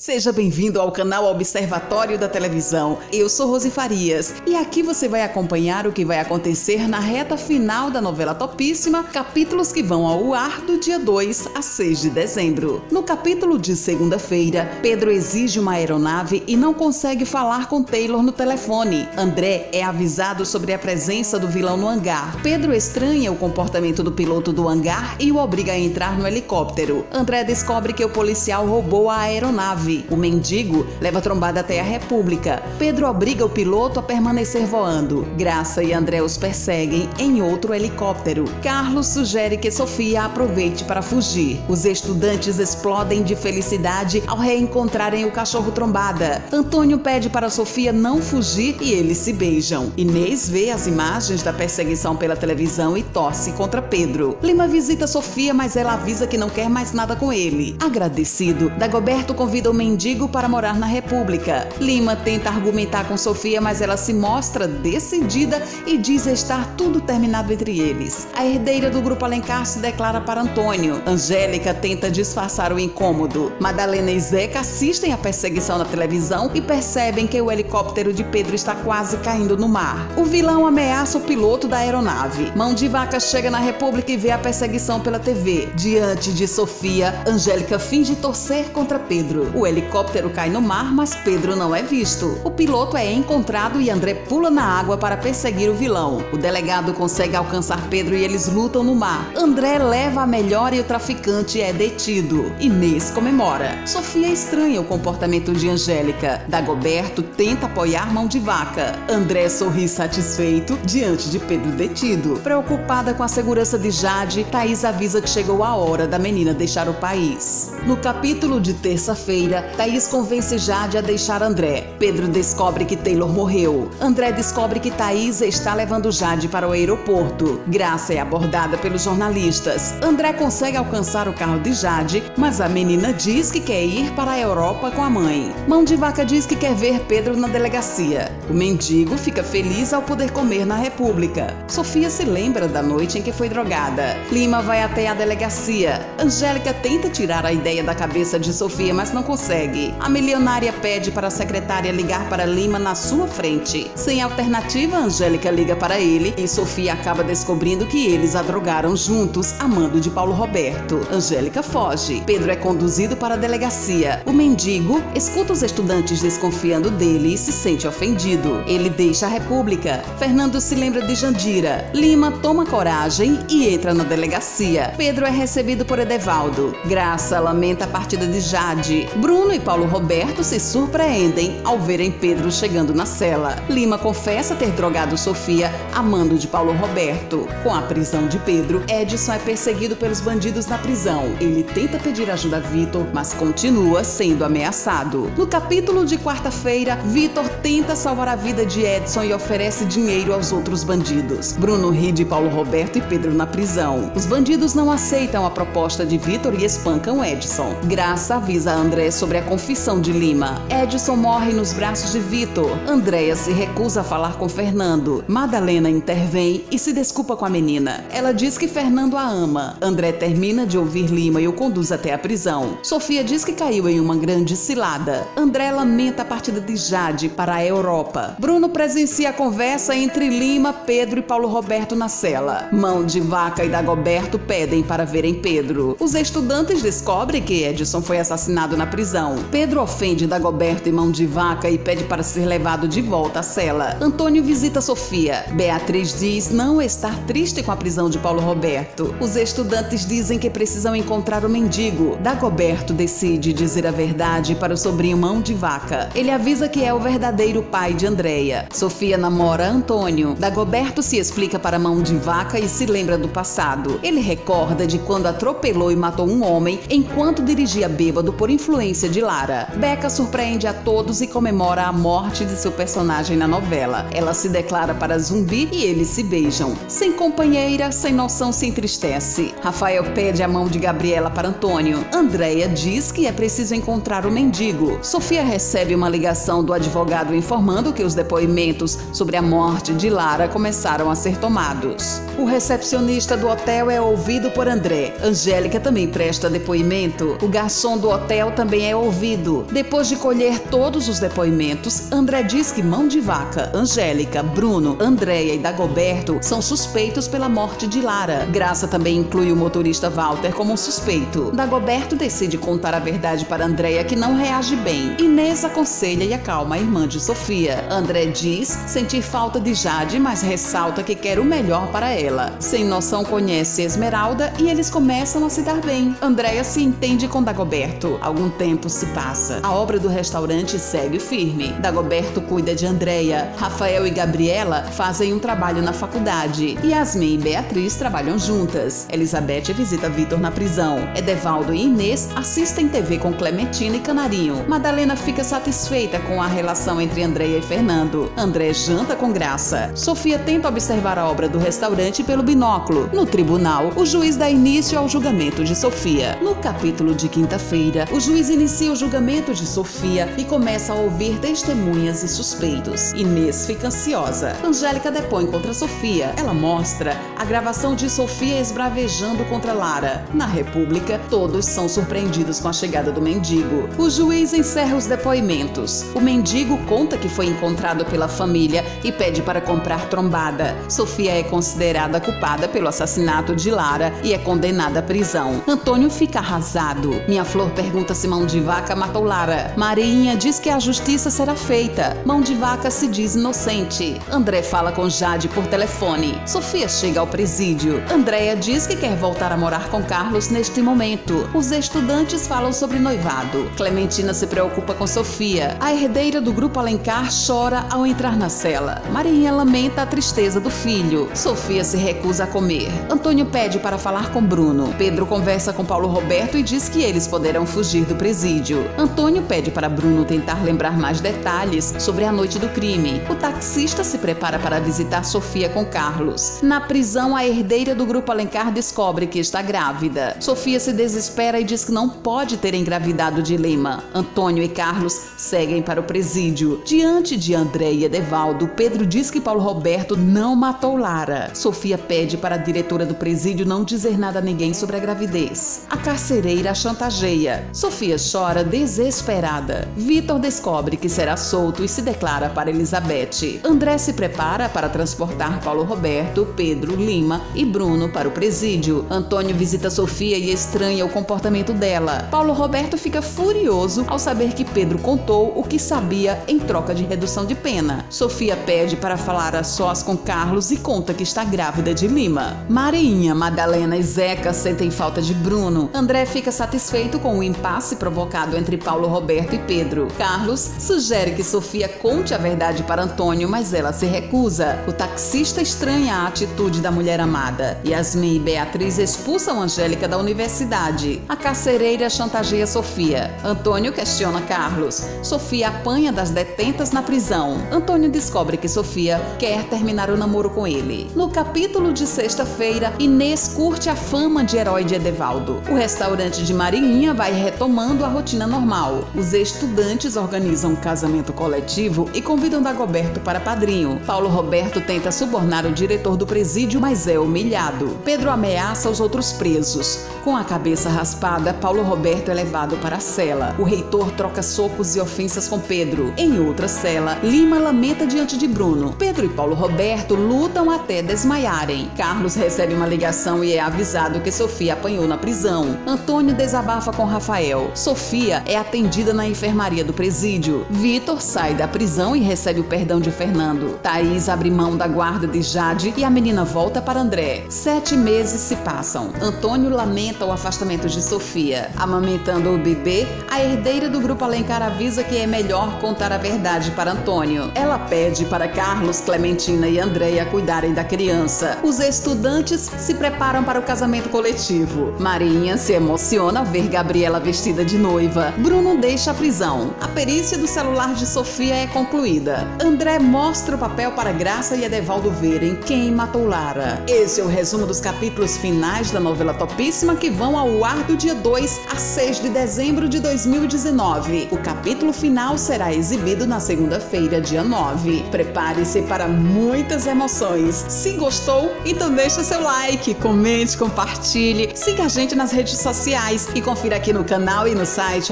Seja bem-vindo ao canal Observatório da Televisão. Eu sou Rose Farias e aqui você vai acompanhar o que vai acontecer na reta final da novela Topíssima, capítulos que vão ao ar do dia 2 a 6 de dezembro. No capítulo de segunda-feira, Pedro exige uma aeronave e não consegue falar com Taylor no telefone. André é avisado sobre a presença do vilão no hangar. Pedro estranha o comportamento do piloto do hangar e o obriga a entrar no helicóptero. André descobre que o policial roubou a aeronave. O mendigo leva a trombada até a República. Pedro obriga o piloto a permanecer voando. Graça e André os perseguem em outro helicóptero. Carlos sugere que Sofia aproveite para fugir. Os estudantes explodem de felicidade ao reencontrarem o cachorro trombada. Antônio pede para Sofia não fugir e eles se beijam. Inês vê as imagens da perseguição pela televisão e torce contra Pedro. Lima visita Sofia, mas ela avisa que não quer mais nada com ele. Agradecido, Dagoberto convida o mendigo para morar na República. Lima tenta argumentar com Sofia, mas ela se mostra decidida e diz estar tudo terminado entre eles. A herdeira do grupo Alencar se declara para Antônio. Angélica tenta disfarçar o incômodo. Madalena e Zeca assistem à perseguição na televisão e percebem que o helicóptero de Pedro está quase caindo no mar. O vilão ameaça o piloto da aeronave. Mão de Vaca chega na República e vê a perseguição pela TV. Diante de Sofia, Angélica finge torcer contra Pedro. O helicóptero cai no mar, mas Pedro não é visto. O piloto é encontrado e André pula na água para perseguir o vilão. O delegado consegue alcançar Pedro e eles lutam no mar. André leva a melhor e o traficante é detido. Inês comemora. Sofia estranha o comportamento de Angélica. Dagoberto tenta apoiar Mão de Vaca. André sorri satisfeito diante de Pedro detido. Preocupada com a segurança de Jade, Thaís avisa que chegou a hora da menina deixar o país. No capítulo de terça-feira, Thaís convence Jade a deixar André. Pedro descobre que Taylor morreu. André descobre que Thaís está levando Jade para o aeroporto. Graça é abordada pelos jornalistas. André consegue alcançar o carro de Jade, mas a menina diz que quer ir para a Europa com a mãe. Mão de Vaca diz que quer ver Pedro na delegacia. O mendigo fica feliz ao poder comer na República. Sofia se lembra da noite em que foi drogada. Lima vai até a delegacia. Angélica tenta tirar a ideia da cabeça de Sofia, mas não consegue. A milionária pede para a secretária ligar para Lima na sua frente. Sem alternativa, Angélica liga para ele e Sofia acaba descobrindo que eles a drogaram juntos, a mando de Paulo Roberto. Angélica foge. Pedro é conduzido para a delegacia. O mendigo escuta os estudantes desconfiando dele e se sente ofendido. Ele deixa a República. Fernando se lembra de Jandira. Lima toma coragem e entra na delegacia. Pedro é recebido por Edevaldo. Graça lamenta a partida de Jade. Bruno e Paulo Roberto se surpreendem ao verem Pedro chegando na cela. Lima confessa ter drogado Sofia a mando de Paulo Roberto. Com a prisão de Pedro, Edson é perseguido pelos bandidos na prisão. Ele tenta pedir ajuda a Vitor, mas continua sendo ameaçado. No capítulo de quarta-feira, Vitor tenta salvar a vida de Edson e oferece dinheiro aos outros bandidos. Bruno ri de Paulo Roberto e Pedro na prisão. Os bandidos não aceitam a proposta de Vitor e espancam Edson. Graça avisa André sobre a confissão de Lima. Edson morre nos braços de Vitor. Andréia se recusa a falar com Fernando. Madalena intervém e se desculpa com a menina. Ela diz que Fernando a ama. André termina de ouvir Lima e o conduz até a prisão. Sofia diz que caiu em uma grande cilada. André lamenta a partida de Jade para a Europa. Bruno presencia a conversa entre Lima, Pedro e Paulo Roberto na cela. Mão de Vaca e Dagoberto pedem para verem Pedro. Os estudantes descobrem que Edson foi assassinado na prisão. Pedro ofende Dagoberto e Mão de Vaca e pede para ser levado de volta à cela. Antônio visita Sofia. Beatriz diz não estar triste com a prisão de Paulo Roberto. Os estudantes dizem que precisam encontrar o mendigo. Dagoberto decide dizer a verdade para o sobrinho Mão de Vaca. Ele avisa que é o verdadeiro pai de Andréia. Sofia namora Antônio. Dagoberto se explica para Mão de Vaca e se lembra do passado. Ele recorda de quando atropelou e matou um homem enquanto dirigia bêbado por influência de Lara. Beca surpreende a todos e comemora a morte de seu personagem na novela. Ela se declara para Zumbi e eles se beijam. Sem companheira, sem noção, se entristece. Rafael pede a mão de Gabriela para Antônio. Andréia diz que é preciso encontrar o mendigo. Sofia recebe uma ligação do advogado informando que os depoimentos sobre a morte de Lara começaram a ser tomados. O recepcionista do hotel é ouvido por André. Angélica também presta depoimento. O garçom do hotel também é ouvido. Depois de colher todos os depoimentos, André diz que Mão de Vaca, Angélica, Bruno, Andréia e Dagoberto são suspeitos pela morte de Lara. Graça também inclui o motorista Walter como um suspeito. Dagoberto decide contar a verdade para Andréia, que não reage bem. Inês aconselha e acalma a irmã de Sofia. André diz sentir falta de Jade, mas ressalta que quer o melhor para ela. Sem noção conhece Esmeralda e eles começam a se dar bem. Andréia se entende com Dagoberto. Algum tempo se passa. A obra do restaurante segue firme. Dagoberto cuida de Andréia. Rafael e Gabriela fazem um trabalho na faculdade. Yasmin e Beatriz trabalham juntas. Elizabeth visita Vitor na prisão. Edevaldo e Inês assistem TV com Clementina e Canarinho. Madalena fica satisfeita com a relação entre Andréia e Fernando. André janta com Graça. Sofia tenta observar a obra do restaurante pelo binóculo. No tribunal, o juiz dá início ao julgamento de Sofia. No capítulo de quinta-feira, o juiz inicia o julgamento de Sofia e começa a ouvir testemunhas e suspeitos. Inês fica ansiosa. Angélica depõe contra Sofia. Ela mostra a gravação de Sofia esbravejando contra Lara. Na República, todos são surpreendidos com a chegada do mendigo. O juiz encerra os depoimentos. O mendigo conta que foi encontrado pela família e pede para comprar trombada. Sofia é considerada culpada pelo assassinato de Lara e é condenada à prisão. Antônio fica arrasado. Minha Flor pergunta se Mão de Vaca matou Lara. Marinha diz que a justiça será feita. Mão de Vaca se diz inocente. André fala com Jade por telefone. Sofia chega ao presídio. Andréia diz que quer voltar a morar com Carlos neste momento. Os estudantes falam sobre noivado. Clementina se preocupa com Sofia. A herdeira do grupo Alencar chora ao entrar na cela. Marinha lamenta a tristeza do filho. Sofia se recusa a comer. Antônio pede para falar com Bruno. Pedro conversa com Paulo Roberto e diz que eles poderão fugir do presídio. Antônio pede para Bruno tentar lembrar mais detalhes sobre a noite do crime. O taxista se prepara para visitar Sofia com Carlos. Na prisão, a herdeira do grupo Alencar descobre que está grávida. Sofia se desespera e diz que não pode ter engravidado de Lima. Antônio e Carlos seguem para o presídio. Diante de André e Edevaldo, Pedro diz que Paulo Roberto não matou Lara. Sofia pede para a diretora do presídio não dizer nada a ninguém sobre a gravidez. A carcereira a chantageia. Sofia chora desesperada. Vitor descobre que será solto e se declara para Elizabeth. André se prepara para transportar Paulo Roberto, Pedro, Lima e Bruno para o presídio. Antônio visita Sofia e estranha o comportamento dela. Paulo Roberto fica furioso ao saber que Pedro contou o que sabia em troca de redução de pena. Sofia pede para falar a sós com Carlos e conta que está grávida de Lima. Marinha, Madalena e Zeca sentem falta de Bruno. André fica satisfeito com o impasse provocado entre Paulo Roberto e Pedro. Carlos sugere que Sofia conte a verdade para Antônio, mas ela se recusa. O taxista estranha a atitude da mulher amada. Yasmin e Beatriz expulsam Angélica da universidade. A carcereira chantageia Sofia. Antônio questiona Carlos. Sofia apanha das detentas na prisão. Antônio descobre que Sofia quer terminar o namoro com ele. No capítulo de sexta-feira, Inês curte a fama de herói de Edevaldo. O restaurante de Marinha vai retomando a rotina normal. Os estudantes organizam um casamento coletivo e convidam Dagoberto para padrinho. Paulo Roberto tenta subornar o diretor do presídio, mas é humilhado. Pedro ameaça os outros presos. Com a cabeça raspada, Paulo Roberto é levado para a cela. O reitor troca socos e ofensas com Pedro. Em outra cela, Lima lamenta diante de Bruno. Pedro e Paulo Roberto lutam até desmaiarem. Carlos recebe uma ligação e é avisado que Sofia apanhou na prisão. Antônio desabafa com Rafael. Sofia é atendida na enfermaria do presídio. Vitor sai da prisão e recebe o perdão de Fernando. Thaís abre mão da guarda de Jade e a menina volta para André. 7 meses se passam. Antônio lamenta o afastamento de Sofia. Amamentando o bebê, a herdeira do grupo Alencar avisa que é melhor contar a verdade para Antônio. Ela pede para Carlos, Clementina e Andréia cuidarem da criança. Os estudantes se preparam para o casamento coletivo. Marinha se emociona ao ver Gabriela vestida de noiva. Bruno deixa a prisão. A perícia do celular de Sofia é concluída. André mostra o papel para Graça e Edevaldo verem quem matou Lara. Esse é o resumo dos capítulos finais da novela Topíssima, que vão ao ar do dia 2 a 6 de dezembro de 2019. O capítulo final será exibido na segunda-feira, dia 9. Prepare-se para muitas emoções. Se gostou, então deixa seu like, comente, compartilhe, siga a gente nas redes sociais e confira aqui no canal e no site site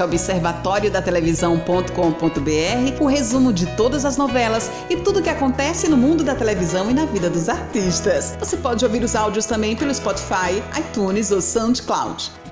observatoriodatelevisão.com.br o resumo de todas as novelas e tudo o que acontece no mundo da televisão e na vida dos artistas. Você pode ouvir os áudios também pelo Spotify, iTunes ou SoundCloud.